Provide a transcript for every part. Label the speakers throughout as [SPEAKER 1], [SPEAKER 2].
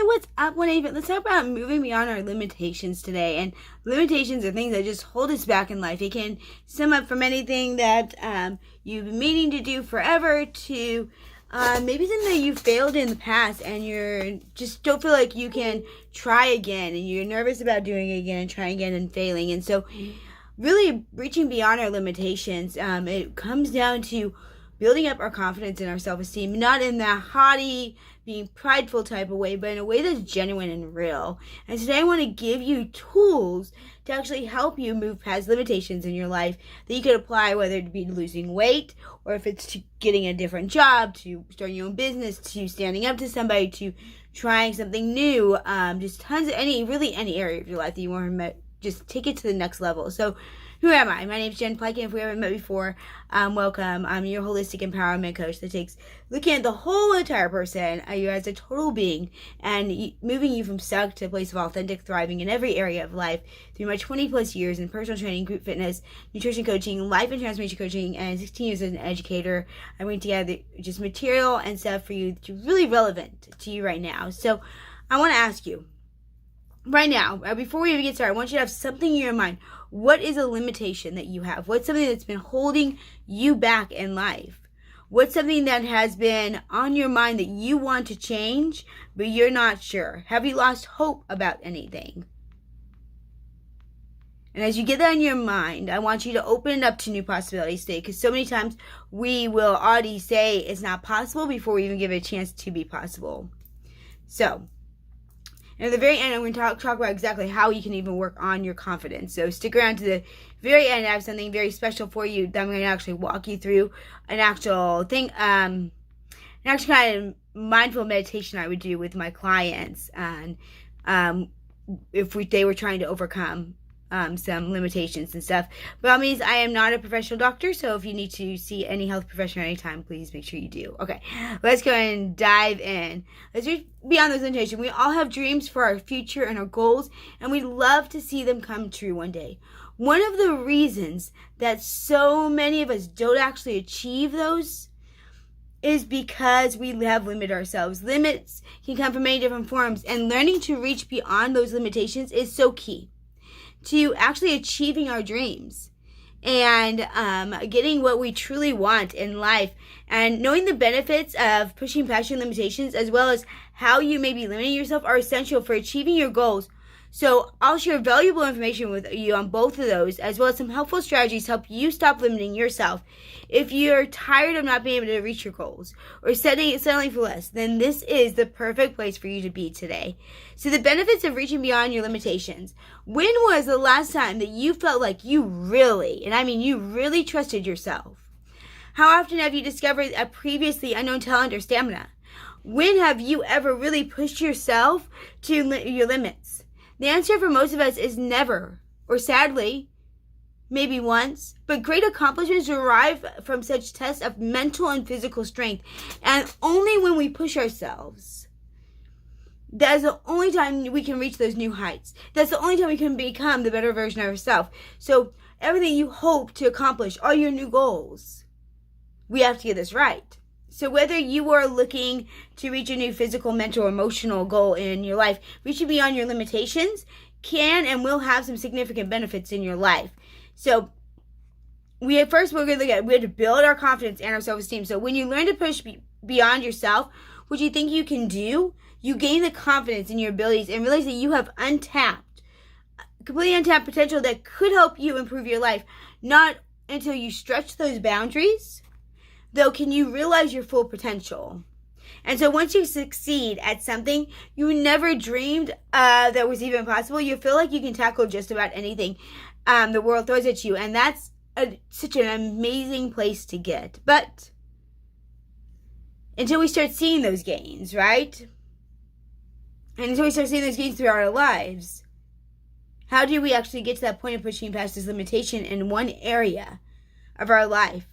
[SPEAKER 1] what's up, 1-8? Let's talk about moving beyond our limitations today. And limitations are things that just hold us back in life. It can stem up from anything that you've been meaning to do forever to maybe something that you failed in the past and you're just don't feel like you can try again, and you're nervous about doing it again and trying again and failing. And so really reaching beyond our limitations, it comes down to building up our confidence and our self-esteem, not in that haughty, being prideful type of way, but in a way that's genuine and real. And today I want to give you tools to actually help you move past limitations in your life that you could apply, whether it be losing weight, or if it's to getting a different job, to starting your own business, to standing up to somebody, to trying something new, just tons of any area of your life that you want to just take it to the next level. So who am I? My name is Jen Pike, and if we haven't met before, welcome. I'm your holistic empowerment coach that takes looking at the whole entire person, you as a total being, and moving you from stuck to a place of authentic thriving in every area of life through my 20 plus years in personal training, group fitness, nutrition coaching, life and transformation coaching, and 16 years as an educator. I bring together just material and stuff for you that's really relevant to you right now. So I want to ask you, right now, before we even get started, I want you to have something in your mind. What is a limitation that you have? What's something that's been holding you back in life? What's something that has been on your mind that you want to change, but you're not sure? Have you lost hope about anything? And as you get that in your mind, I want you to open it up to new possibilities today, because so many times we will already say it's not possible before we even give it a chance to be possible. So, and at the very end, I'm going to talk about exactly how you can even work on your confidence. So stick around to the very end. I have something very special for you that I'm going to actually walk you through an actual thing, an actual kind of mindful meditation I would do with my clients, and if they were trying to overcome some limitations and stuff. By all means, I am not a professional doctor, so if you need to see any health professional anytime, please make sure you do. Okay, let's go ahead and dive in. Let's reach beyond those limitations. We all have dreams for our future and our goals, and we'd love to see them come true one day. One of the reasons that so many of us don't actually achieve those is because we have limited ourselves. Limits can come from many different forms, and learning to reach beyond those limitations is so key to actually achieving our dreams and getting what we truly want in life. And knowing the benefits of pushing past your limitations, as well as how you may be limiting yourself, are essential for achieving your goals. So I'll share valuable information with you on both of those, as well as some helpful strategies to help you stop limiting yourself. If you're tired of not being able to reach your goals or settling for less, then this is the perfect place for you to be today. So the benefits of reaching beyond your limitations. When was the last time that you felt like you really, and I mean you really, trusted yourself? How often have you discovered a previously unknown talent or stamina? When have you ever really pushed yourself to your limits? The answer for most of us is never, or sadly, maybe once. But great accomplishments derive from such tests of mental and physical strength. And only when we push ourselves, that's the only time we can reach those new heights. That's the only time we can become the better version of ourselves. So everything you hope to accomplish, all your new goals, we have to get this right. So whether you are looking to reach a new physical, mental, or emotional goal in your life, reaching beyond your limitations can and will have some significant benefits in your life. So we're going to look at, we have to build our confidence and our self-esteem. So when you learn to push beyond yourself, what you think you can do, you gain the confidence in your abilities and realize that you have completely untapped potential that could help you improve your life. Not until you stretch those boundaries, though, can you realize your full potential. And so once you succeed at something you never dreamed that was even possible, you feel like you can tackle just about anything the world throws at you. And that's such an amazing place to get. But until we start seeing those gains, right? And until we start seeing those gains throughout our lives, how do we actually get to that point of pushing past this limitation in one area of our life?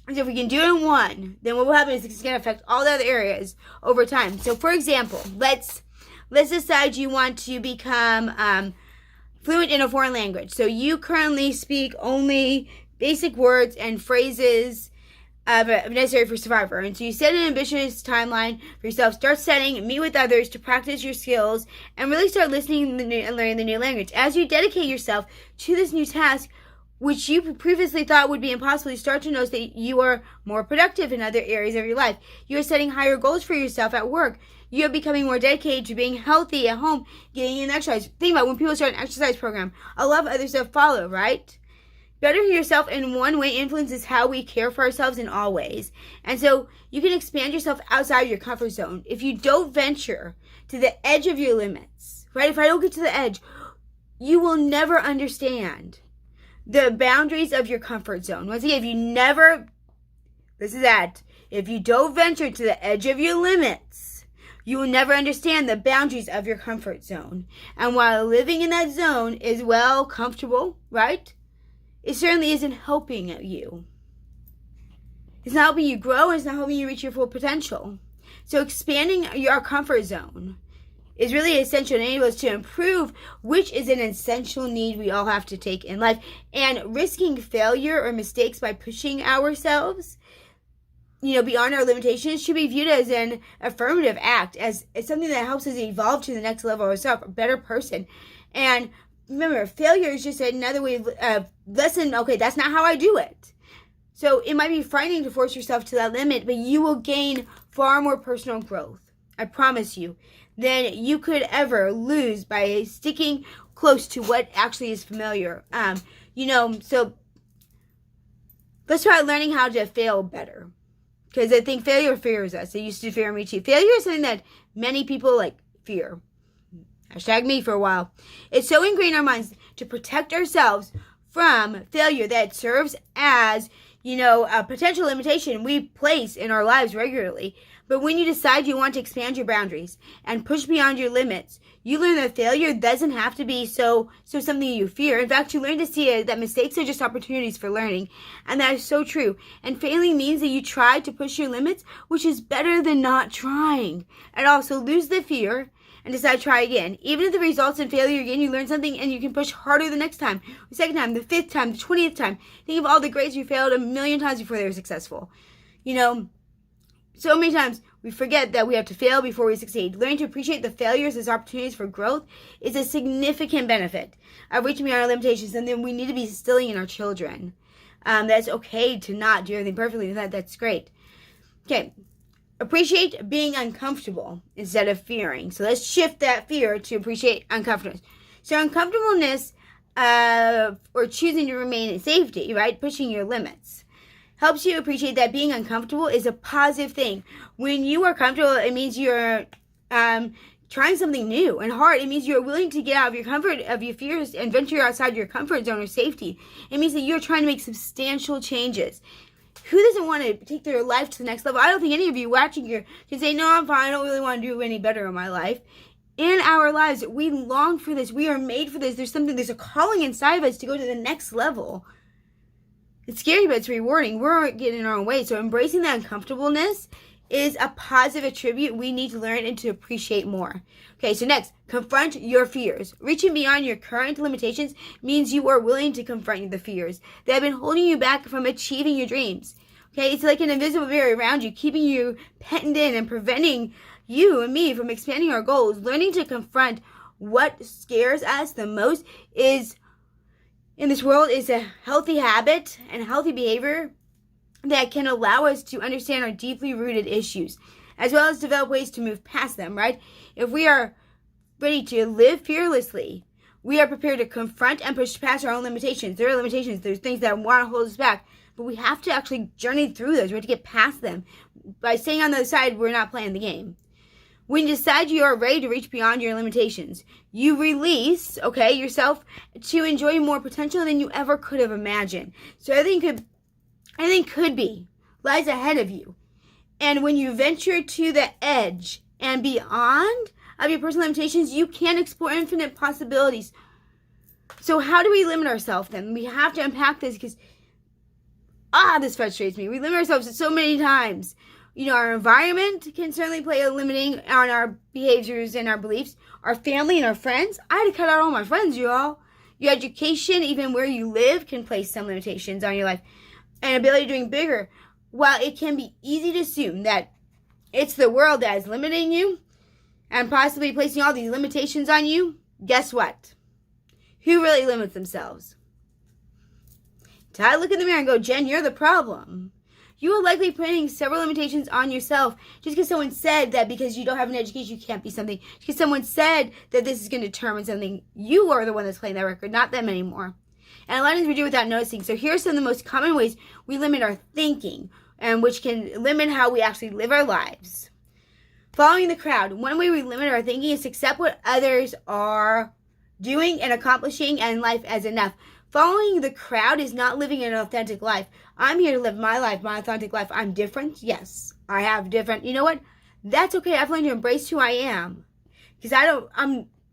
[SPEAKER 1] So if we can do it in one, then what will happen is it's going to affect all the other areas over time. So for example, let's decide you want to become fluent in a foreign language. So you currently speak only basic words and phrases necessary for survivor. And so you set an ambitious timeline for yourself. Start setting, meet with others to practice your skills, and really start listening and learning the new language. As you dedicate yourself to this new task, which you previously thought would be impossible, you start to notice that you are more productive in other areas of your life. You are setting higher goals for yourself at work. You are becoming more dedicated to being healthy at home, getting in exercise. Think about when people start an exercise program. A lot of others that follow, right? Bettering yourself in one way influences how we care for ourselves in all ways. And so you can expand yourself outside your comfort zone. If you don't venture to the edge of your limits, right? If I don't get to the edge, you will never understand the boundaries of your comfort zone. Once again, if you don't venture to the edge of your limits, you will never understand the boundaries of your comfort zone. And while living in that zone is comfortable, right? It certainly isn't helping you. It's not helping you grow, and it's not helping you reach your full potential. So expanding your comfort zone is really essential to enable us to improve, which is an essential need we all have to take in life. And risking failure or mistakes by pushing ourselves, beyond our limitations should be viewed as an affirmative act, as something that helps us evolve to the next level of ourselves, a better person. And remember, failure is just another way of lesson. Okay, that's not how I do it. So it might be frightening to force yourself to that limit, but you will gain far more personal growth, I promise you, than you could ever lose by sticking close to what actually is familiar. So let's try learning how to fail better. Because I think failure fears us. It used to fear me too. Failure is something that many people fear. Hashtag me for a while. It's so ingrained in our minds to protect ourselves from failure that it serves as, a potential limitation we place in our lives regularly. But when you decide you want to expand your boundaries and push beyond your limits, you learn that failure doesn't have to be so something you fear. In fact, you learn to see that mistakes are just opportunities for learning. And that is so true. And failing means that you tried to push your limits, which is better than not trying at all. So lose the fear and decide to try again. Even if the results in failure again, you learn something and you can push harder the next time, the second time, the 5th time, the 20th time. Think of all the greats who failed a million times before they were successful. So many times we forget that we have to fail before we succeed. Learning to appreciate the failures as opportunities for growth is a significant benefit of reaching beyond our limitations, and then we need to be instilling in our children. That's okay to not do everything perfectly. That's great. Okay. Appreciate being uncomfortable instead of fearing. So let's shift that fear to appreciate uncomfortableness. So uncomfortableness, or choosing to remain in safety, right? Pushing your limits, helps you appreciate that being uncomfortable is a positive thing. When you are comfortable, it means you're trying something new and hard. It means you're willing to get out of your comfort, of your fears, and venture outside your comfort zone or safety. It means that you're trying to make substantial changes. Who doesn't want to take their life to the next level? I don't think any of you watching here can say, no, I'm fine. I don't really want to do any better in my life. In our lives, we long for this. We are made for this. There's a calling inside of us to go to the next level. It's scary, but it's rewarding. We're getting in our own way. So embracing that uncomfortableness is a positive attribute we need to learn and to appreciate more. Okay, so next, confront your fears. Reaching beyond your current limitations means you are willing to confront the fears that have been holding you back from achieving your dreams. Okay, it's like an invisible barrier around you, keeping you penned in and preventing you and me from expanding our goals. Learning to confront what scares us the most in this world is a healthy habit and healthy behavior that can allow us to understand our deeply rooted issues, as well as develop ways to move past them, right? If we are ready to live fearlessly, we are prepared to confront and push past our own limitations. There are limitations. There's things that want to hold us back, but we have to actually journey through those. We have to get past them. By staying on the other side, we're not playing the game. When you decide you are ready to reach beyond your limitations, you release, yourself to enjoy more potential than you ever could have imagined. So everything lies ahead of you. And when you venture to the edge and beyond of your personal limitations, you can explore infinite possibilities. So how do we limit ourselves then? We have to unpack this because, this frustrates me. We limit ourselves so many times. Our environment can certainly play a limiting on our behaviors and our beliefs. Our family and our friends. I had to cut out all my friends, y'all. Your education, even where you live, can place some limitations on your life. And ability to dream bigger. while it can be easy to assume that it's the world that is limiting you and possibly placing all these limitations on you, guess what? Who really limits themselves? Till I look in the mirror and go, Jen, you're the problem. You are likely putting several limitations on yourself just because someone said that because you don't have an education, you can't be something. Just because someone said that this is going to determine something. You are the one that's playing that record, not them anymore. And a lot of things we do without noticing. So here are some of the most common ways we limit our thinking, and which can limit how we actually live our lives. Following the crowd. One way we limit our thinking is to accept what others are doing and accomplishing in life as enough. Following the crowd is not living an authentic life. I'm here to live my life, my authentic life. I'm different. Yes, I have different. You know what? That's okay. I've learned to embrace who I am. Because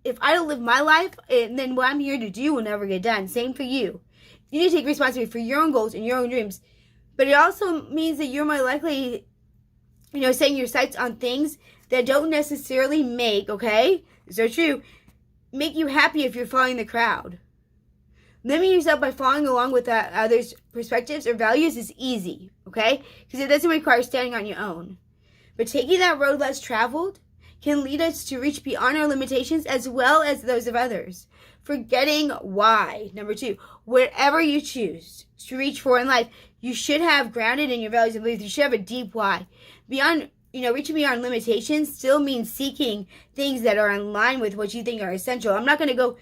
[SPEAKER 1] if I don't live my life, then what I'm here to do will never get done. Same for you. You need to take responsibility for your own goals and your own dreams. But it also means that you're more likely, setting your sights on things that don't necessarily make you happy if you're following the crowd. Limiting yourself by following along with others' perspectives or values is easy, okay? Because it doesn't require standing on your own. But taking that road less traveled can lead us to reach beyond our limitations as well as those of others. Forgetting why. Number 2, whatever you choose to reach for in life, you should have grounded in your values and beliefs. You should have a deep why. Reaching beyond limitations still means seeking things that are in line with what you think are essential. I'm not going to go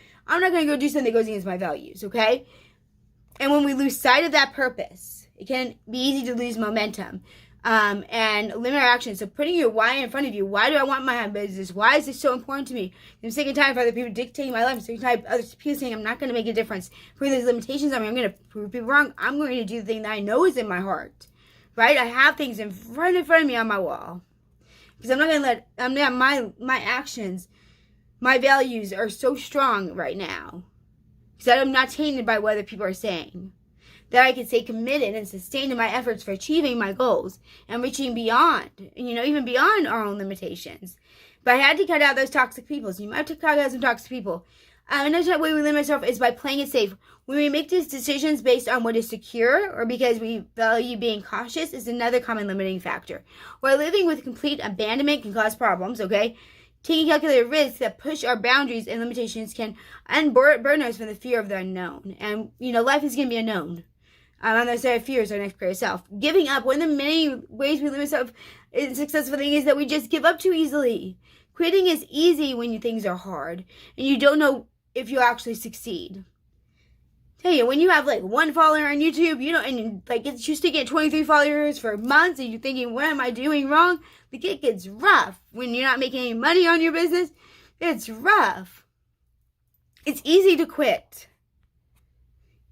[SPEAKER 1] do something that goes against my values, okay? And when we lose sight of that purpose, it can be easy to lose momentum and limit our actions. So putting your why in front of you. Why do I want my business? Why is this so important to me? I'm sick and tired of other people dictating my life. I'm sick and tired of other people saying I'm not going to make a difference. Putting those limitations on me, I'm going to prove people wrong. I'm going to do the thing that I know is in my heart, right? I have things in front of me on my wall. Because I'm not going to let my actions, my values are so strong right now. Because I'm not tainted by what other people are saying. That I can stay committed and sustained in my efforts for achieving my goals and reaching beyond, even beyond our own limitations. But I had to cut out those toxic people. So you might have to cut out some toxic people. Another way we limit ourselves is by playing it safe. When we make these decisions based on what is secure or because we value being cautious is another common limiting factor. While living with complete abandonment can cause problems, okay? Taking calculated risks that push our boundaries and limitations can unburden us from the fear of the unknown. And, life is going to be unknown. Unnecessary fears our next greatest self. Giving up. One of the many ways we limit ourselves in successful thing is that we just give up too easily. Quitting is easy when things are hard and you don't know if you'll actually succeed. Tell you, when you have 1 follower on YouTube, and it's used to get 23 followers for months and you're thinking, what am I doing wrong? The it gets rough when you're not making any money on your business. It's rough. It's easy to quit.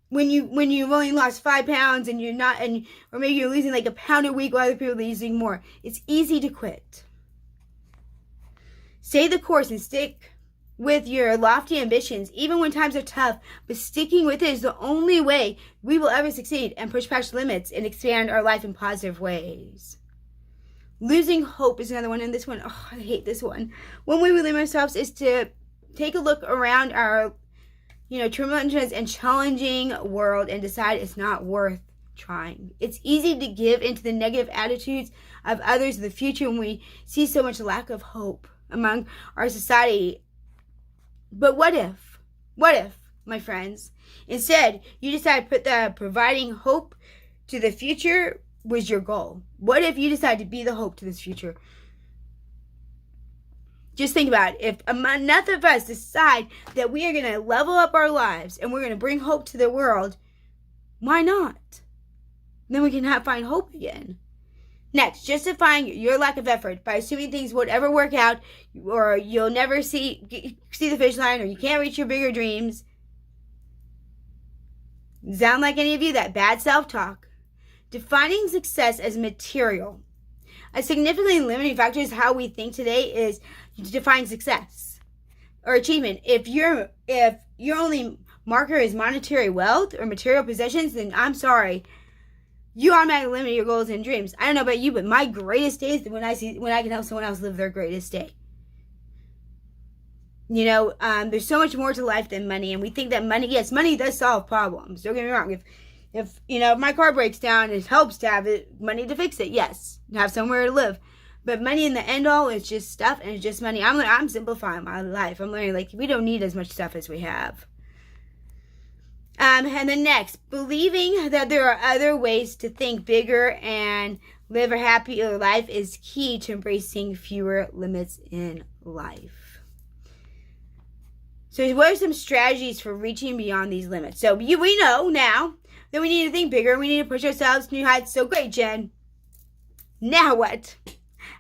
[SPEAKER 1] When you've only lost 5 pounds and you're not, or maybe you're losing a pound a week while other people are losing more. It's easy to quit. Stay the course and stick with your lofty ambitions, even when times are tough, but sticking with it is the only way we will ever succeed and push past limits and expand our life in positive ways. Losing hope is another one, and this one, I hate this one. One way we limit ourselves is to take a look around our tremendous and challenging world and decide it's not worth trying. It's easy to give into the negative attitudes of others in the future when we see so much lack of hope among our society. But what if, my friends, instead you decide to put the providing hope to the future was your goal? What if you decide to be the hope to this future? Just think about it. If enough of us decide that we are going to level up our lives and we're going to bring hope to the world, why not? Then we can find hope again. Next, justifying your lack of effort by assuming things won't ever work out, or you'll never see the finish line, or you can't reach your bigger dreams. Sound like any of you? That bad self-talk. Defining success as material. A significantly limiting factor is how we think today is to define success or achievement. If your only marker is monetary wealth or material possessions, then I'm sorry. You automatically limit your goals and dreams. I don't know about you, but my greatest day is when I can help someone else live their greatest day. There's so much more to life than money, and we think that money does solve problems. Don't get me wrong. If my car breaks down, it helps to have money to fix it. Yes, have somewhere to live. But money in the end all is just stuff, and it's just money. I'm simplifying my life. I'm learning we don't need as much stuff as we have. And then next, believing that there are other ways to think bigger and live a happier life is key to embracing fewer limits in life. So what are some strategies for reaching beyond these limits? So we know now that we need to think bigger. We need to push ourselves to new heights. So great, Jen. Now what?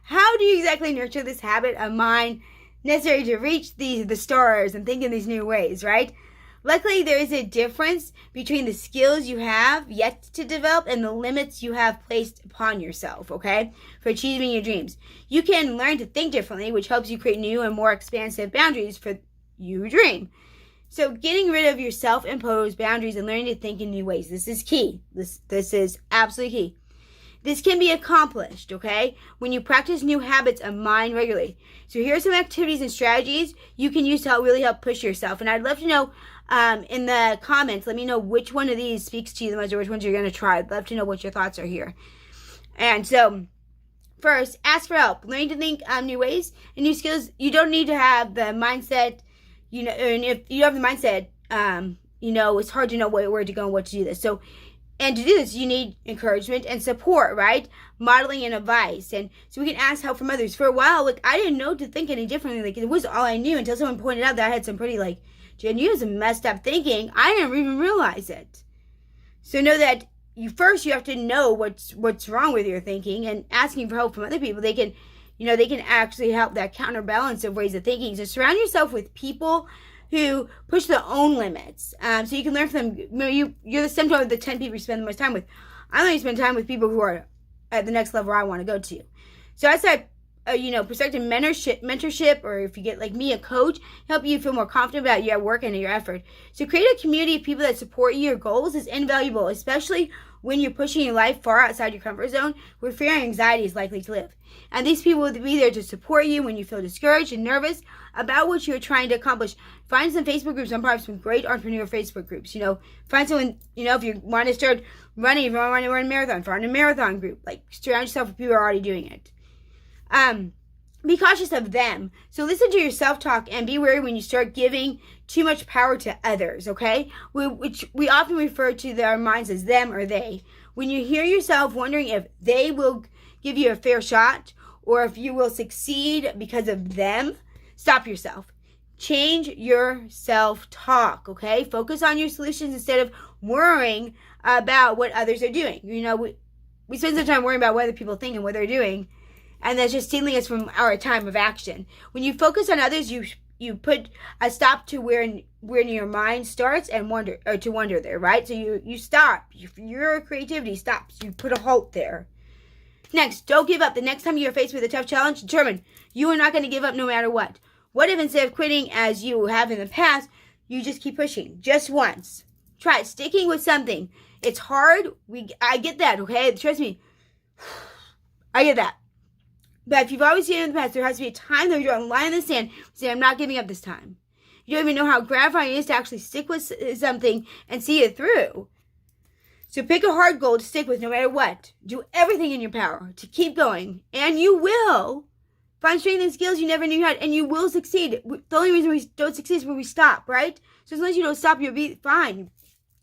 [SPEAKER 1] How do you exactly nurture this habit of mind necessary to reach the stars and think in these new ways, right? Luckily, there is a difference between the skills you have yet to develop and the limits you have placed upon yourself, okay, for achieving your dreams. You can learn to think differently, which helps you create new and more expansive boundaries for your dream. So getting rid of your self-imposed boundaries and learning to think in new ways. This is key. This is absolutely key. This can be accomplished, okay, when you practice new habits of mind regularly. So here are some activities and strategies you can use to really help push yourself. And I'd love to know in the comments, let me know which one of these speaks to you the most or which ones you're going to try. I'd love to know what your thoughts are here. And so, first, ask for help. Learning to think new ways and new skills. You don't need to have the mindset, and if you have the mindset, it's hard to know where to go and what to do this. So, and to do this, you need encouragement and support, right? Modeling and advice. And so we can ask help from others. For a while, I didn't know to think any differently. It was all I knew until someone pointed out that I had some pretty, Jen, you have some messed up thinking. I didn't even realize it. So know that you have to know what's wrong with your thinking, and asking for help from other people. They can actually help that counterbalance of ways of thinking. So surround yourself with people who push their own limits. So you can learn from them. You're the sum total of the 10 people you spend the most time with. I only spend time with people who are at the next level I want to go to. So I said, prospective mentorship, or if you get like me, a coach, help you feel more confident about your work and your effort. So create a community of people that support your goals is invaluable, especially when you're pushing your life far outside your comfort zone, where fear and anxiety is likely to live. And these people will be there to support you when you feel discouraged and nervous about what you're trying to accomplish. Find some Facebook groups. I'm part of some great entrepreneur Facebook groups. Find someone, if you want to start running, if you want to run a marathon, find a marathon group. Surround yourself with people who are already doing it. Be cautious of them. So listen to your self-talk and be wary when you start giving too much power to others, okay? Which we often refer to our minds as them or they. When you hear yourself wondering if they will give you a fair shot or if you will succeed because of them, stop yourself. Change your self-talk, okay? Focus on your solutions instead of worrying about what others are doing. We spend some time worrying about what other people think and what they're doing, and that's just stealing us from our time of action. When you focus on others, you put a stop to where your mind starts and wonder there, right? So you stop. Your creativity stops. You put a halt there. Next, don't give up. The next time you are faced with a tough challenge, determine you are not going to give up no matter what. What if instead of quitting as you have in the past, you just keep pushing just once? Try sticking with something. It's hard. I get that, okay? Trust me. I get that. But if you've always seen it in the past, there has to be a time that you're on a line in the sand and say, I'm not giving up this time. You don't even know how gratifying it is to actually stick with something and see it through. So pick a hard goal to stick with no matter what. Do everything in your power to keep going. And you will find strength and skills you never knew you had. And you will succeed. The only reason we don't succeed is when we stop, right? So as long as you don't stop, you'll be fine.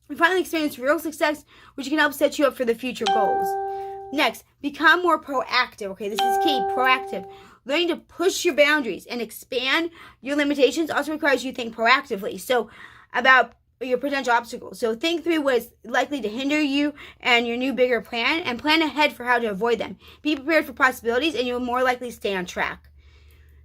[SPEAKER 1] You finally experience real success, which can help set you up for the future goals. Next, become more proactive. Okay, this is key. Proactive. Learning to push your boundaries and expand your limitations also requires you to think proactively. So, about your potential obstacles. So, think through what is likely to hinder you and your new bigger plan, and plan ahead for how to avoid them. Be prepared for possibilities, and you'll more likely stay on track.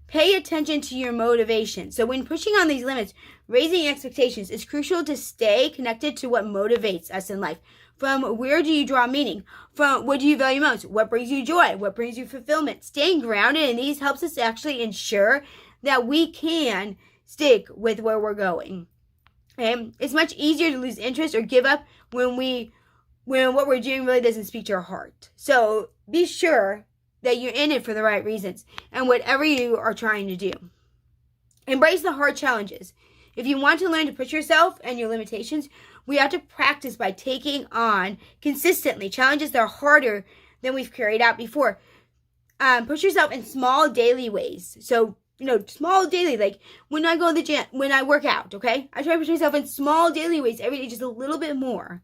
[SPEAKER 1] Pay attention to your motivation. So, when pushing on these limits, raising expectations is crucial to stay connected to what motivates us in life. From where do you draw meaning? From what do you value most? What brings you joy? What brings you fulfillment? Staying grounded in these helps us actually ensure that we can stick with where we're going. Okay? It's much easier to lose interest or give up when what we're doing really doesn't speak to our heart. So be sure that you're in it for the right reasons and whatever you are trying to do. Embrace the hard challenges. If you want to learn to push yourself and your limitations, we have to practice by taking on consistently challenges that are harder than we've carried out before. Push yourself in small daily ways. So, small daily, like when I go to the gym, when I work out, okay? I try to push myself in small daily ways every day, just a little bit more.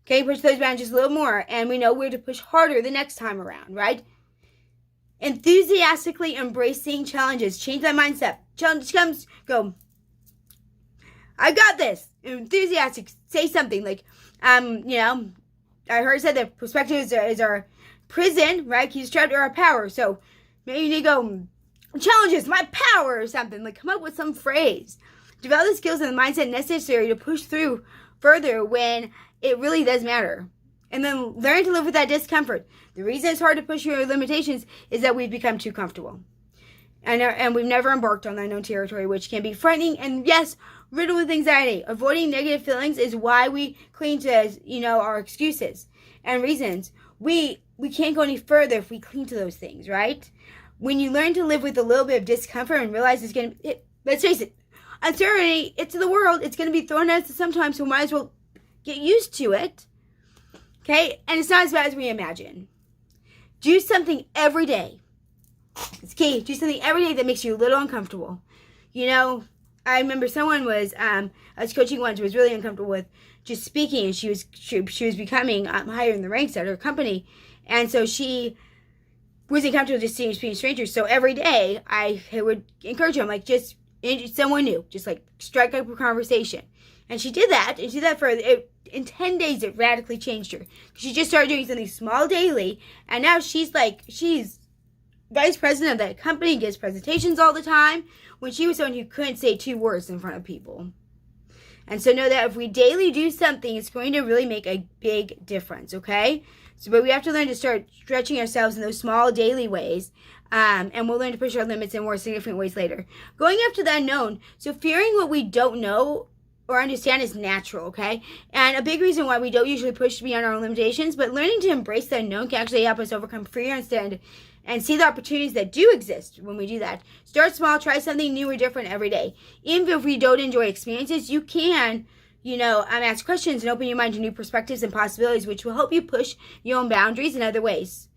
[SPEAKER 1] Okay, push those boundaries just a little more, and we know where to push harder the next time around, right? Enthusiastically embracing challenges. Change that mindset. Challenge comes, go, I got this. Enthusiastic. Say something like, I heard it said that perspective is our prison, right? Keeps trapped in our power. So maybe you need to go, challenges, my power, or something. Like, come up with some phrase. Develop the skills and the mindset necessary to push through further when it really does matter. And then learn to live with that discomfort. The reason it's hard to push your limitations is that we've become too comfortable. And we've never embarked on unknown territory, which can be frightening and, yes, riddled with anxiety. Avoiding negative feelings is why we cling to, our excuses and reasons. We can't go any further if we cling to those things, right? When you learn to live with a little bit of discomfort and realize it's going to, let's face it, uncertainty, it's the world, it's going to be thrown at us sometimes, so we might as well get used to it. Okay? And it's not as bad as we imagine. Do something every day. It's key. Do something every day that makes you a little uncomfortable. I remember someone I was coaching once, who was really uncomfortable with just speaking, and she was becoming higher in the ranks at her company. And so she was uncomfortable just seeing strangers. So every day I would encourage her, like, just someone new, just like strike up a conversation. And she did that, and she did that for, in 10 days, it radically changed her. She just started doing something small daily, and now she's vice president of that company, gives presentations all the time, when she was someone who couldn't say 2 words in front of people. And so know that if we daily do something, it's going to really make a big difference, okay? But we have to learn to start stretching ourselves in those small daily ways, and we'll learn to push our limits in more significant ways later. Going after the unknown, so fearing what we don't know or understand is natural, okay? And a big reason why we don't usually push beyond our limitations, but learning to embrace the unknown can actually help us overcome fear instead and see the opportunities that do exist when we do that. Start small, try something new or different every day. Even if we don't enjoy experiences, you can, ask questions and open your mind to new perspectives and possibilities, which will help you push your own boundaries in other ways.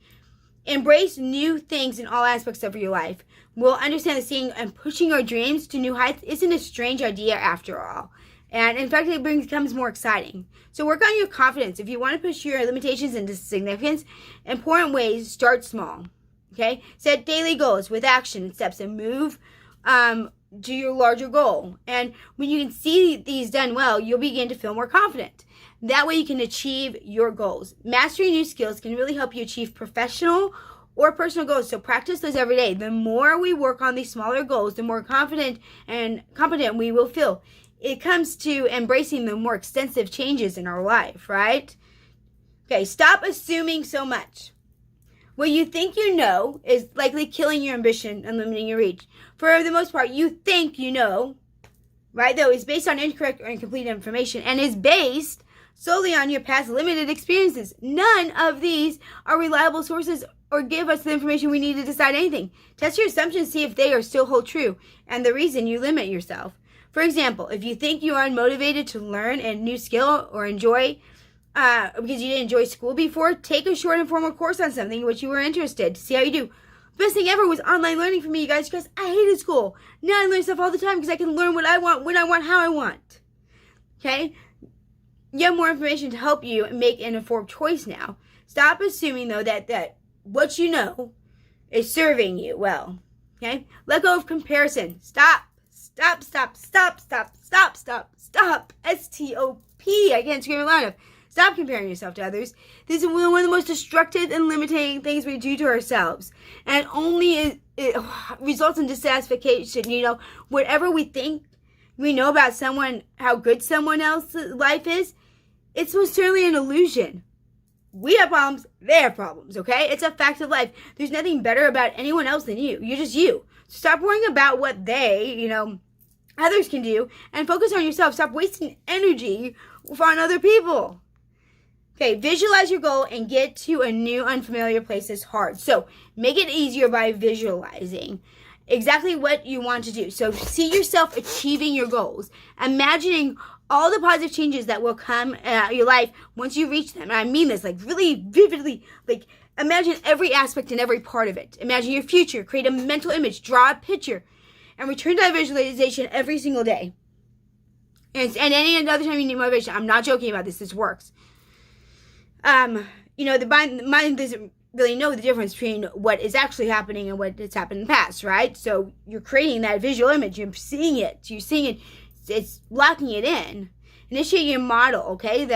[SPEAKER 1] Embrace new things in all aspects of your life. We'll understand that seeing and pushing our dreams to new heights isn't a strange idea after all. And in fact, it becomes more exciting. So work on your confidence. If you want to push your limitations into significance, important ways, start small. Okay? Set daily goals with action steps and move to your larger goal. And when you can see these done well, you'll begin to feel more confident. That way you can achieve your goals. Mastering new skills can really help you achieve professional or personal goals. So practice those every day. The more we work on these smaller goals, the more confident and competent we will feel. It comes to embracing the more extensive changes in our life, right? Okay, stop assuming so much. What you think you know is likely killing your ambition and limiting your reach. For the most part, you think you know, right? Though it's based on incorrect or incomplete information and is based solely on your past limited experiences. None of these are reliable sources or give us the information we need to decide anything. Test your assumptions, see if they are still hold true and the reason you limit yourself. For example, if you think you are unmotivated to learn a new skill or enjoy, because you didn't enjoy school before, take a short informal course on something which you were interested. See how you do. Best thing ever was online learning for me, you guys, because I hated school. Now I learn stuff all the time because I can learn what I want, when I want, how I want. Okay? You have more information to help you make an informed choice now. Stop assuming, though, that what you know is serving you well. Okay? Let go of comparison. Stop. Stop. S-T-O-P. I can't scream it loud enough. Stop comparing yourself to others. This is one of the most destructive and limiting things we do to ourselves. And only it results in dissatisfaction. Whatever we think we know about someone, how good someone else's life is, it's most certainly an illusion. We have problems, they have problems, okay? It's a fact of life. There's nothing better about anyone else than you. You're just you. So stop worrying about what they, others can do and focus on yourself. Stop wasting energy on other people. Okay, visualize your goal and get to a new unfamiliar place is hard. So make it easier by visualizing. exactly what you want to do. So see yourself achieving your goals, imagining all the positive changes that will come in your life once you reach them. And I mean this like really vividly, like imagine every aspect and every part of it. Imagine your future, create a mental image, draw a picture, and return to that visualization every single day. And any other time you need motivation, I'm not joking about this, this works. The mind doesn't really know the difference between what is actually happening and what has happened in the past, right? So you're creating that visual image, you're seeing it, it's locking it in. Initiating a model, okay?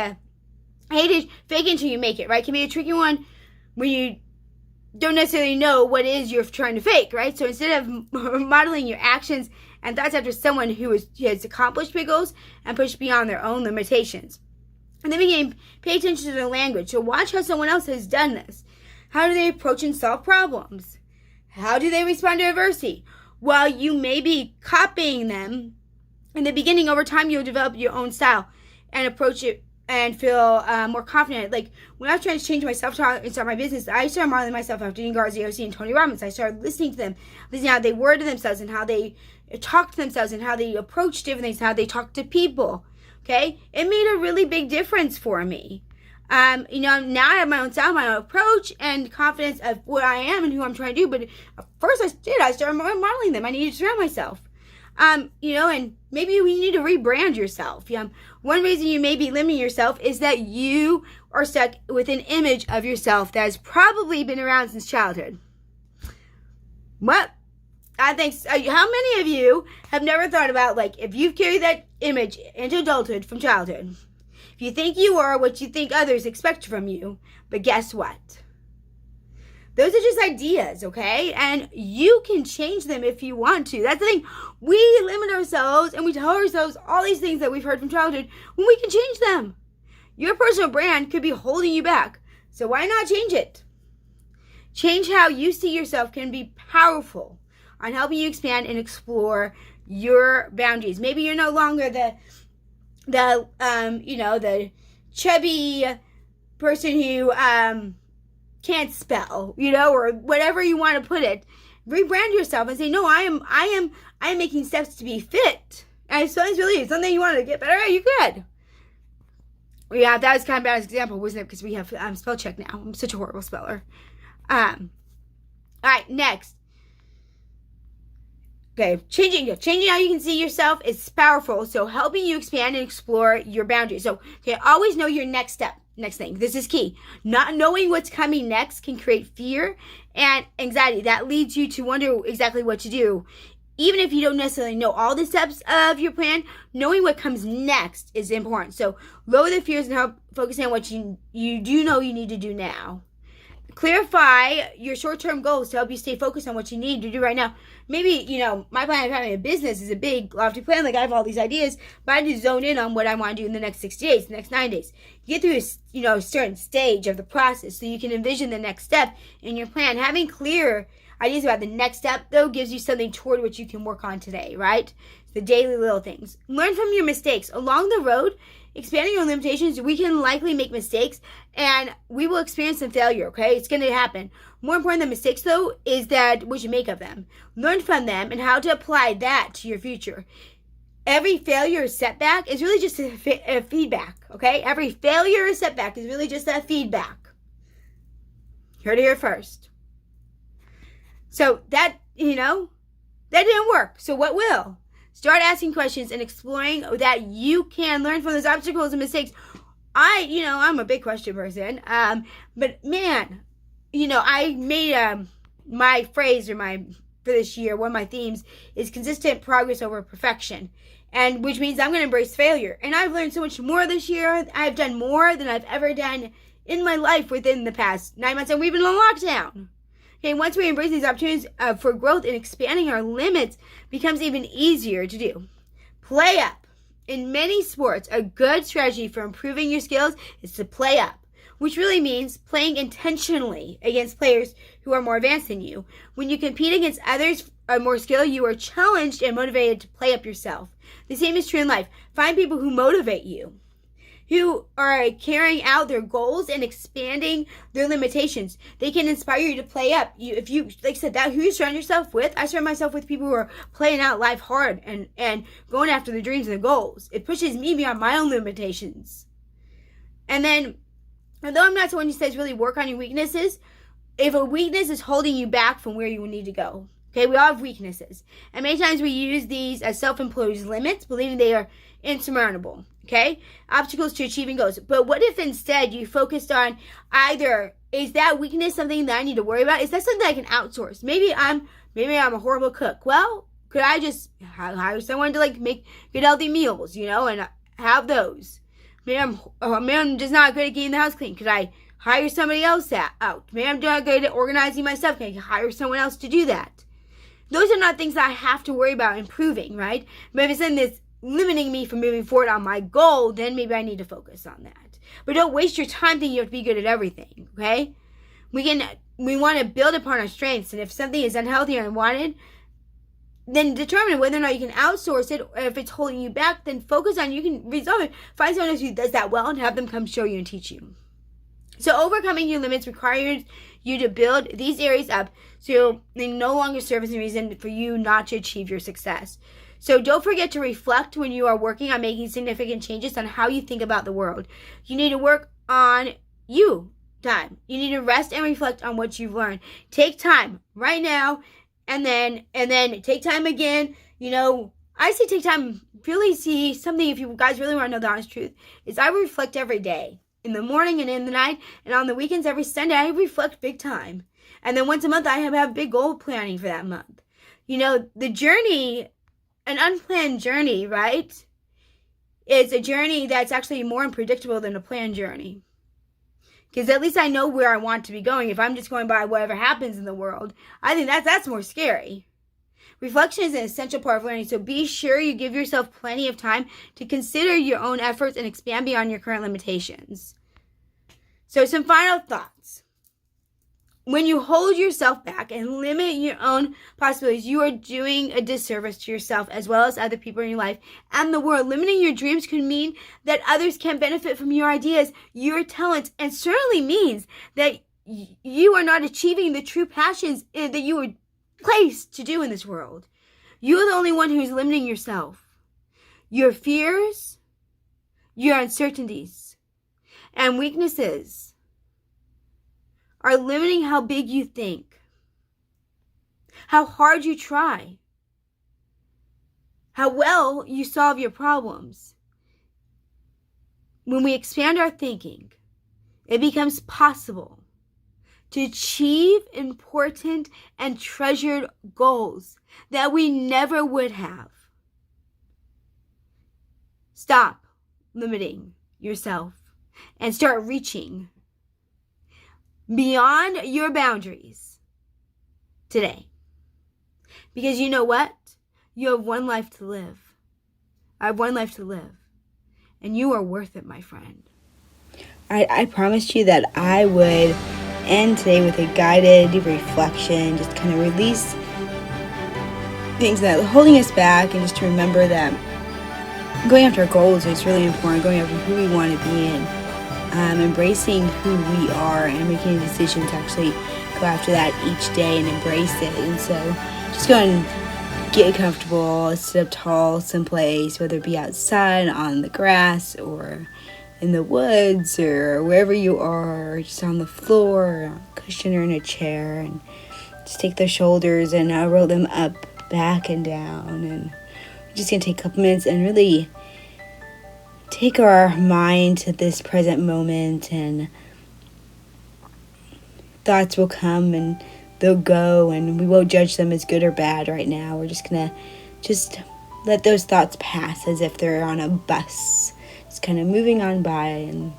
[SPEAKER 1] Fake it until you make it, right? Can be a tricky one when you don't necessarily know what it is you're trying to fake, right? So instead of modeling your actions and thoughts after someone who has accomplished big goals and pushed beyond their own limitations. And then pay attention to their language. So watch how someone else has done this. How do they approach and solve problems? How do they respond to adversity? While you may be copying them, in the beginning, over time, you'll develop your own style and approach it and feel more confident. Like when I was trying to change my self-talk and start my business, I started modeling myself after Dean Graziosi and Tony Robbins. I started listening to them, listening how they worded themselves and how they talked to themselves and how they approached different things, how they talked to people. Okay, it made a really big difference for me. Now I have my own style, my own approach, and confidence of what I am and who I'm trying to do. But first I started modeling them. I needed to surround myself. And maybe we need to rebrand yourself. One reason you may be limiting yourself is that you are stuck with an image of yourself that has probably been around since childhood. What? I think, how many of you have never thought about, like, if you've carried that image into adulthood from childhood, if you think you are what you think others expect from you, but guess what? Those are just ideas, okay? And you can change them if you want to. That's the thing. We limit ourselves and we tell ourselves all these things that we've heard from childhood when we can change them. Your personal brand could be holding you back. So why not change it? Change how you see yourself can be powerful on helping you expand and explore your boundaries. Maybe you're no longer the chubby person who can't spell, or whatever you want to put it. Rebrand yourself and say, no, I am making steps to be fit. And if something's really something you want to get better at, you could. Yeah, that was kind of a bad example, wasn't it? Because we have spell check now. I'm such a horrible speller. All right, next. Okay, changing how you can see yourself is powerful. So helping you expand and explore your boundaries. So, always know your next step. Next thing. This is key. Not knowing what's coming next can create fear and anxiety. That leads you to wonder exactly what to do. Even if you don't necessarily know all the steps of your plan, knowing what comes next is important. So lower the fears and help focus on what you do know you need to do now. Clarify your short-term goals to help you stay focused on what you need to do right now. Maybe, my plan of having a business is a big, lofty plan. Like, I have all these ideas, but I just zone in on what I want to do in the next 60 days, the next 9 days. Get through a certain stage of the process so you can envision the next step in your plan. Having clear ideas about the next step, though, gives you something toward what you can work on today, right? The daily little things. Learn from your mistakes. Along the road, expanding your limitations, we can likely make mistakes and we will experience some failure, okay? It's going to happen. More important than mistakes, though, is that what you make of them. Learn from them and how to apply that to your future. Every failure or setback is really just a feedback, okay? Every failure or setback is really just that feedback. You heard it here first. So that didn't work. So what will? Start asking questions and exploring that you can learn from those obstacles and mistakes. I'm a big question person. But man, I made my phrase for this year, one of my themes is consistent progress over perfection. And which means I'm going to embrace failure. And I've learned so much more this year. I've done more than I've ever done in my life within the past 9 months. And we've been on lockdown. Okay, once we embrace these opportunities for growth and expanding our limits becomes even easier to do. Play up. In many sports, a good strategy for improving your skills is to play up, which really means playing intentionally against players who are more advanced than you. When you compete against others of more skill, you are challenged and motivated to play up yourself. The same is true in life. Find people who motivate you. who are carrying out their goals and expanding their limitations. They can inspire you to play up. If you, like I said, that who you surround yourself with, I surround myself with people who are playing out life hard and going after their dreams and their goals. It pushes me beyond my own limitations. And then, although I'm not someone who says really work on your weaknesses, if a weakness is holding you back from where you need to go, okay, we all have weaknesses. And many times we use these as self-imposed limits, believing they are insurmountable, okay? Obstacles to achieving goals. But what if instead you focused on either, is that weakness something that I need to worry about? Is that something that I can outsource? Maybe I'm a horrible cook. Well, could I just hire someone to make good healthy meals, and have those? Maybe I'm just not good at getting the house clean. Could I hire somebody else out? Maybe I'm not good at organizing myself. Can I hire someone else to do that? Those are not things that I have to worry about improving, right? But if it's something that's limiting me from moving forward on my goal, then maybe I need to focus on that. But don't waste your time thinking you have to be good at everything, okay? We want to build upon our strengths, and if something is unhealthy or unwanted, then determine whether or not you can outsource it, or if it's holding you back, then focus on, you can resolve it. Find someone else who does that well and have them come show you and teach you. So overcoming your limits requires you to build these areas up so they no longer serve as a reason for you not to achieve your success. So don't forget to reflect when you are working on making significant changes on how you think about the world. You need to work on you time. You need to rest and reflect on what you've learned. Take time right now and then take time again. I say take time, really see something, if you guys really want to know the honest truth, is I reflect every day. In the morning and in the night, and on the weekends every Sunday, I reflect big time. And then once a month, I have big goal planning for that month. The journey, an unplanned journey, right, is a journey that's actually more unpredictable than a planned journey. Because at least I know where I want to be going. If I'm just going by whatever happens in the world, I think that's more scary. Reflection is an essential part of learning, so be sure you give yourself plenty of time to consider your own efforts and expand beyond your current limitations. So some final thoughts. When you hold yourself back and limit your own possibilities, you are doing a disservice to yourself as well as other people in your life and the world. Limiting your dreams could mean that others can benefit from your ideas, your talents, and certainly means that you are not achieving the true passions that you were placed to do in this world. You're the only one who's limiting yourself. Your fears, your uncertainties, and weaknesses are limiting how big you think, how hard you try, how well you solve your problems. When we expand our thinking, it becomes possible to achieve important and treasured goals that we never would have. Stop limiting yourself and start reaching beyond your boundaries today. Because you know what? You have one life to live. I have one life to live. And you are worth it, my friend. I promised you that I would end today with a guided reflection, just kind of release things that are holding us back, and just to remember that going after our goals is really important, going after who we want to be and embracing who we are and making a decision to actually go after that each day and embrace it. And so just go and get comfortable, sit up tall someplace, whether it be outside on the grass or in the woods or wherever you are, or just on the floor or on a cushion or in a chair, and just take the shoulders and roll them up, back and down. And we're just going to take a couple minutes and really take our mind to this present moment, and thoughts will come and they'll go, and we won't judge them as good or bad right now. We're just going to let those thoughts pass as if they're on a bus, just kind of moving on by and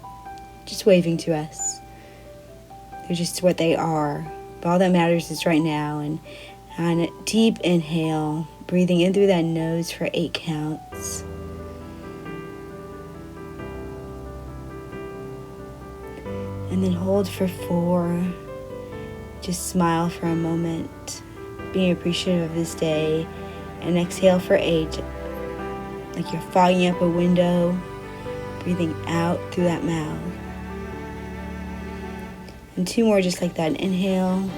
[SPEAKER 1] just waving to us. They're just what they are. But all that matters is right now. And on a deep inhale, breathing in through that nose for 8 counts. And then hold for 4. Just smile for a moment, being appreciative of this day. And exhale for 8, like you're fogging up a window. Breathing out through that mouth. And 2 more just like that. Inhale.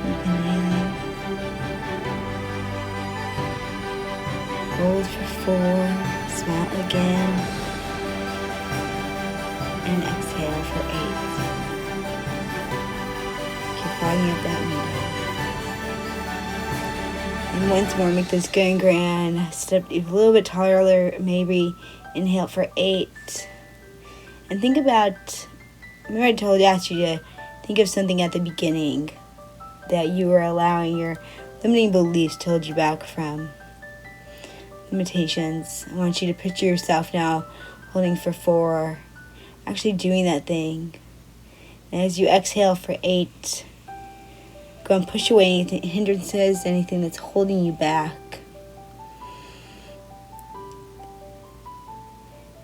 [SPEAKER 1] Inhaling. Hold for 4. Smile again. And exhale for 8. Keep fogging up that window. And once more, make this good and grand. Step a little bit taller, maybe. Inhale for 8. And think about, remember I asked you to think of something at the beginning that you were allowing your limiting beliefs to hold you back from. Limitations. I want you to picture yourself now holding for 4, actually doing that thing. And as you exhale for 8, go and push away anything, hindrances, anything that's holding you back.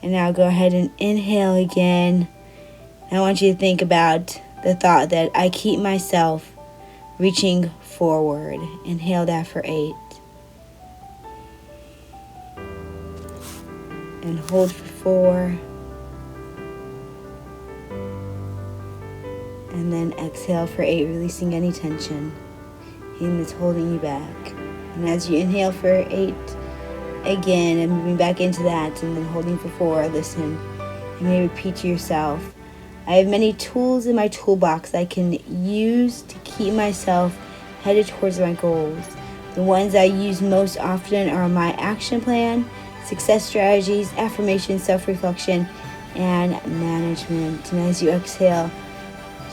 [SPEAKER 1] And now go ahead and inhale again. I want you to think about the thought that I keep myself reaching forward. Inhale that for 8. And hold for 4. And then exhale for 8, releasing any tension, anything that's holding you back. And as you inhale for 8, again, and moving back into that, and then holding for 4, listen. You may repeat to yourself, I have many tools in my toolbox I can use to keep myself headed towards my goals. The ones I use most often are my action plan, success strategies, affirmation, self-reflection, and management. And as you exhale,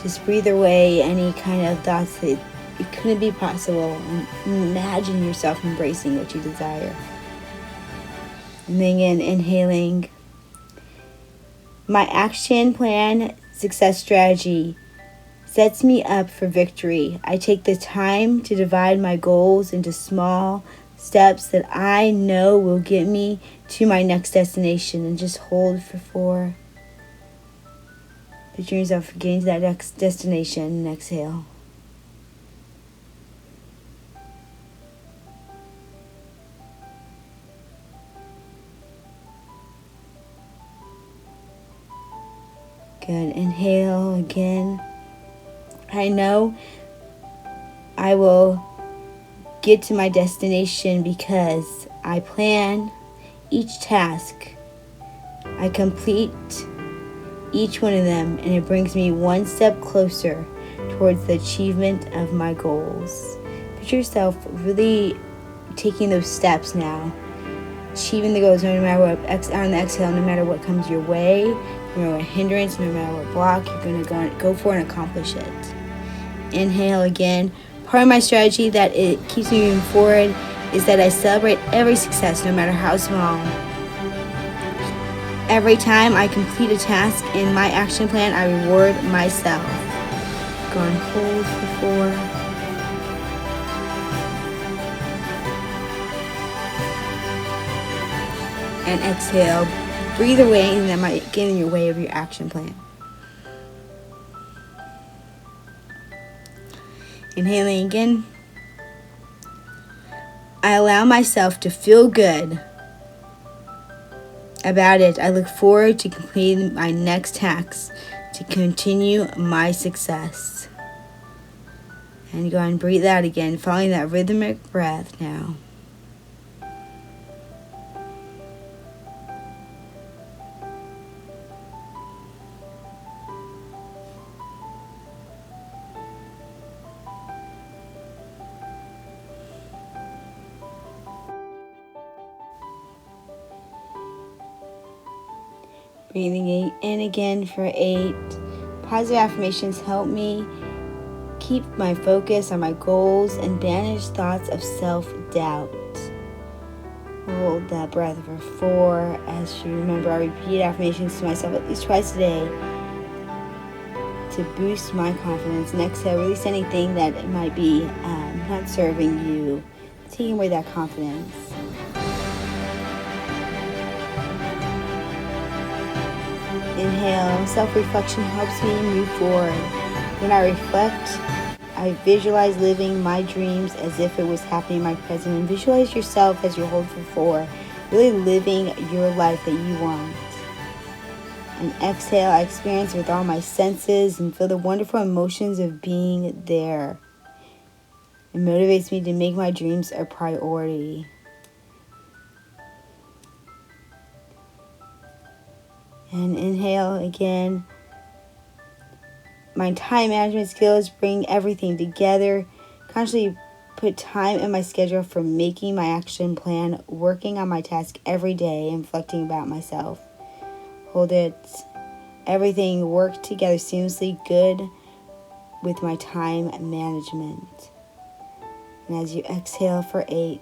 [SPEAKER 1] just breathe away any kind of thoughts that it couldn't be possible, and imagine yourself embracing what you desire. And then again, inhaling. My action plan, success strategy sets me up for victory. I take the time to divide my goals into small steps that I know will get me to my next destination. And just hold for 4. Picture yourself getting to that next destination and exhale. Good. Inhale again. I know I will get to my destination because I plan each task. I complete each one of them, and it brings me one step closer towards the achievement of my goals. Picture yourself really taking those steps now, achieving the goals no matter what, on the exhale, no matter what comes your way, no matter what hindrance, no matter what block, you're going to go for and accomplish it. Inhale again. Part of my strategy that it keeps me moving forward is that I celebrate every success, no matter how small. Every time I complete a task in my action plan, I reward myself. Go and hold for 4. And exhale. Breathe away anything that might get in your way of your action plan. Inhaling again. I allow myself to feel good about it. I look forward to completing my next task to continue my success. And go and breathe out again, following that rhythmic breath now. Breathing in again for 8. Positive affirmations help me keep my focus on my goals and banish thoughts of self-doubt. Hold that breath for 4. As you remember, I repeat affirmations to myself at least twice a day to boost my confidence. And exhale, release anything that might be not serving you, taking away that confidence. Inhale. Self-reflection helps me move forward. When I reflect, I visualize living my dreams as if it was happening in my present. And visualize yourself as you hold for 4. really living your life that you want. And exhale, I experience with all my senses and feel the wonderful emotions of being there. It motivates me to make my dreams a priority. And inhale again. My time management skills bring everything together. Consciously put time in my schedule for making my action plan, working on my task every day, and reflecting about myself. Hold it. Everything worked together seamlessly good with my time management. And as you exhale for 8.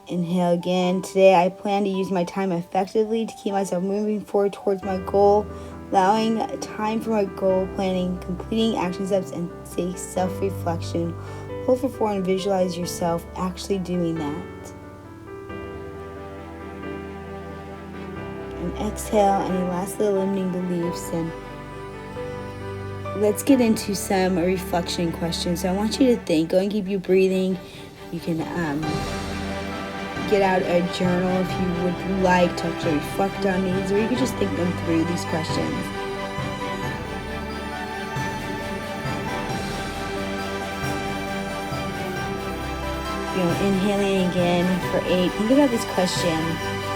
[SPEAKER 1] Inhale again. Today I plan to use my time effectively to keep myself moving forward towards my goal, allowing time for my goal planning, completing action steps, and take self-reflection. Hold for 4 and visualize yourself actually doing that. And exhale any last little limiting beliefs, and let's get into some reflection questions. So I want you to think. Go and keep you breathing. You can get out a journal if you would like to actually reflect on these, or you could just think them through, these questions. Inhaling again for 8. Think about this question.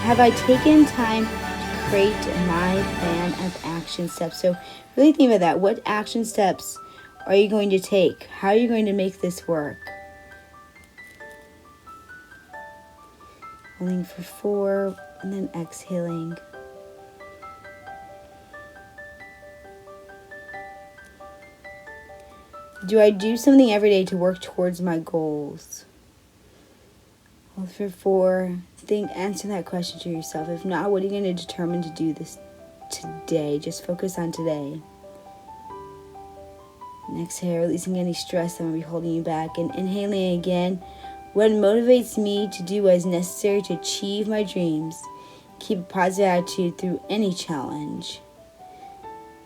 [SPEAKER 1] Have I taken time to create my plan of action steps? So really think about that. What action steps are you going to take? How are you going to make this work? Holding for 4 and then exhaling. Do I do something every day to work towards my goals? Hold for 4. Answer that question to yourself. If not, what are you going to determine to do this today? Just focus on today. And exhale, releasing any stress that might be holding you back. And inhaling again. What motivates me to do what is necessary to achieve my dreams? Keep a positive attitude through any challenge.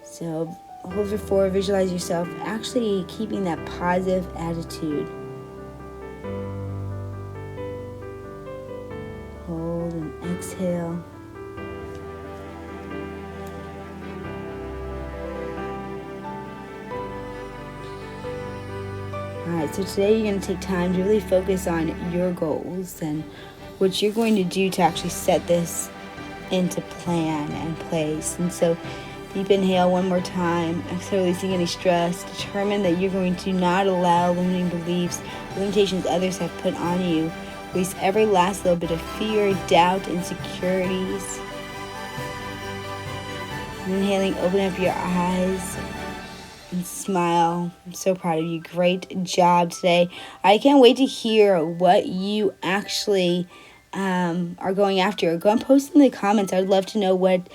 [SPEAKER 1] So hold for 4, visualize yourself actually keeping that positive attitude. Hold and exhale. Alright, so today you're going to take time to really focus on your goals and what you're going to do to actually set this into plan and place. And so deep inhale one more time, exhale, releasing any stress. Determine that you're going to not allow limiting beliefs, limitations others have put on you. Release every last little bit of fear, doubt, insecurities. And inhaling, open up your eyes and smile. I'm so proud of you. Great job today. I can't wait to hear what you actually are going after. Go and post in the comments. I'd love to know what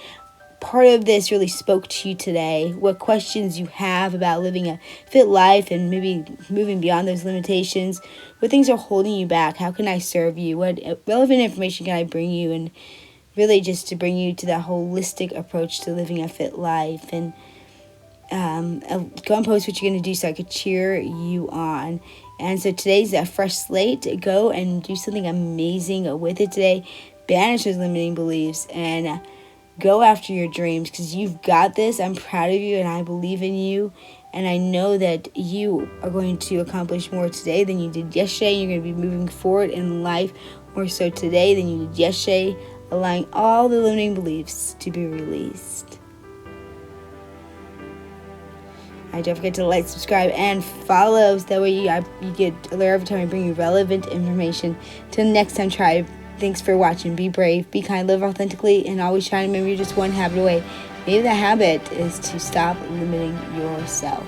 [SPEAKER 1] part of this really spoke to you today, what questions you have about living a fit life and maybe moving beyond those limitations, what things are holding you back, how can I serve you, what relevant information can I bring you, and really just to bring you to that holistic approach to living a fit life. And go and post what you're going to do so I could cheer you on. And so today's a fresh slate. Go and do something amazing with it today. Banish those limiting beliefs and go after your dreams, because you've got this. I'm proud of you and I believe in you. And I know that you are going to accomplish more today than you did yesterday. You're going to be moving forward in life more so today than you did yesterday, allowing all the limiting beliefs to be released. Don't forget to like, subscribe, and follow, so that way you get alert every time I bring you relevant information. Till next time, tribe. Thanks for watching. Be brave, be kind, live authentically, and always try to remember you're just one habit away. Maybe that habit is to stop limiting yourself.